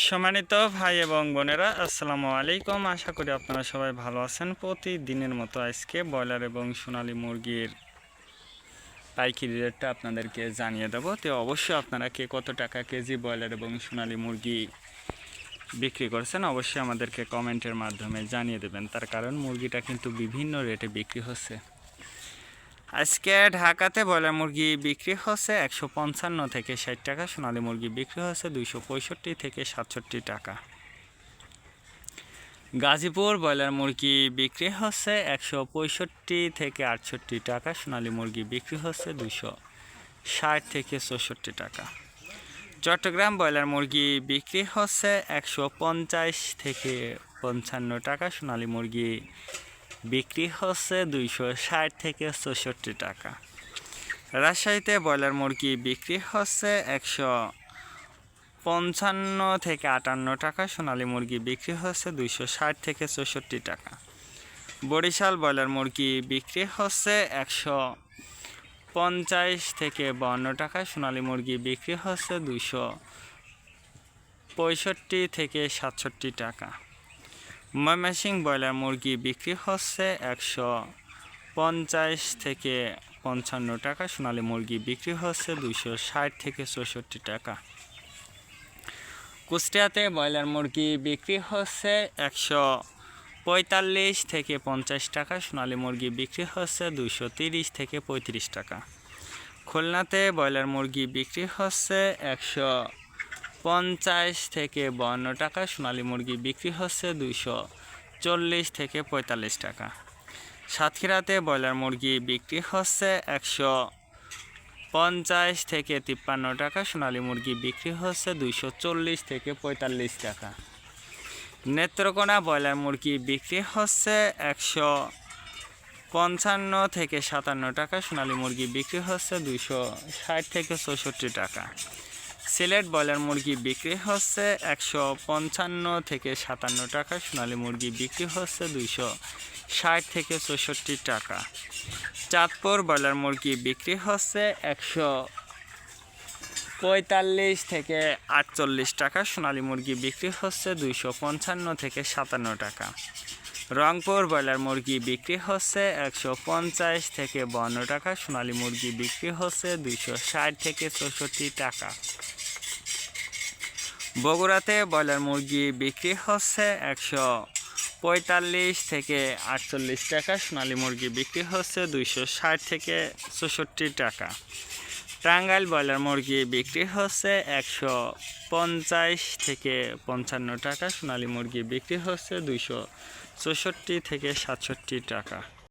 সম্মানিত ভাই এবং বোনেরা, আসসালামু আলাইকুম। আশা করি আপনারা সবাই ভালো আছেন। প্রতিদিনের মতো আজকে ব্রয়লার এবং সোনালী মুরগির পাইকারি রেটটা আপনাদেরকে জানিয়ে দেবো। তো অবশ্যই আপনারা কে কত টাকা কেজি ব্রয়লার এবং সোনালী মুরগি বিক্রি করছেন অবশ্যই আমাদেরকে কমেন্টের মাধ্যমে জানিয়ে দেবেন। তার কারণ মুরগিটা কিন্তু বিভিন্ন রেটে বিক্রি হচ্ছে। আজকে ঢাকাতে ব্রয়লার মুরগি বিক্রি হচ্ছে 155 থেকে 60 টাকা, সোনালী মুরগি বিক্রি হচ্ছে 265 থেকে 67 টাকা। গাজীপুর ব্রয়লার মুরগি বিক্রি হচ্ছে 165 থেকে 68 টাকা, সোনালী মুরগি বিক্রি হচ্ছে 260 থেকে 64 টাকা। চট্টগ্রাম ব্রয়লার মুরগি বিক্রি হচ্ছে 150 থেকে 55 টাকা, সোনালী মুরগি বিক্রি হচ্ছে 260 থেকে 64 টাকা। রাজশাহীতে ব্রয়লার মুরগি বিক্রি হচ্ছে 155 থেকে 58 টাকা, সোনালী মুরগি বিক্রি হচ্ছে 260 থেকে 64 টাকা। বরিশাল ব্রয়লার মুরগি বিক্রি হচ্ছে 150 থেকে 52 টাকা, সোনালী মুরগি বিক্রি হচ্ছে 265 থেকে 67 টাকা। ময়মনসিংহ ব্রয়লার মুরগি বিক্রি হচ্ছে 150 থেকে 55 টাকা, সোনালী মুরগি বিক্রি হচ্ছে 260 থেকে 64 টাকা। কুষ্টিয়াতে ব্রয়লার মুরগি বিক্রি হচ্ছে 145 থেকে 50 টাকা, সোনালী মুরগি বিক্রি হচ্ছে 230 থেকে 35 টাকা। খুলনাতে ব্রয়লার মুরগি বিক্রি হচ্ছে 150 থেকে 52 টাকা, সোনালী মুরগি বিক্রি হচ্ছে 240 থেকে 45 টাকা। সাতক্ষীরাতে ব্রয়লার মুরগি বিক্রি হচ্ছে 150 থেকে 53 টাকা, সোনালী মুরগি বিক্রি হচ্ছে 240 থেকে 45 টাকা। নেত্রকোনা ব্রয়লার মুরগি বিক্রি হচ্ছে 155 থেকে 57 টাকা, সোনালী মুরগি বিক্রি হচ্ছে 260 থেকে 64 টাকা। সিলেট ব্রয়লার মুরগি বিক্রি হচ্ছে 155 থেকে 57 টাকা, সোনালী মুরগি বিক্রি হচ্ছে 260 থেকে 64 টাকা। চাঁদপুর ব্রয়লার মুরগি বিক্রি হচ্ছে 145 থেকে 48 টাকা, সোনালী মুরগি বিক্রি হচ্ছে 255 থেকে 57 টাকা। রংপুর ব্রয়লার মুরগি বিক্রি হচ্ছে 150 থেকে 52 টাকা, সোনালী মুরগি বিক্রি হচ্ছে 260 থেকে 64 টাকা। বগুড়াতে ব্রয়লার মুরগি বিক্রি হচ্ছে 145 থেকে 48 টাকা, সোনালী মুরগি বিক্রি হচ্ছে 260 থেকে 64 টাকা। টাঙ্গাইল ব্রয়লার মুরগি বিক্রি হচ্ছে 150 থেকে 55 টাকা, সোনালী মুরগি বিক্রি হচ্ছে 264 থেকে 67 টাকা।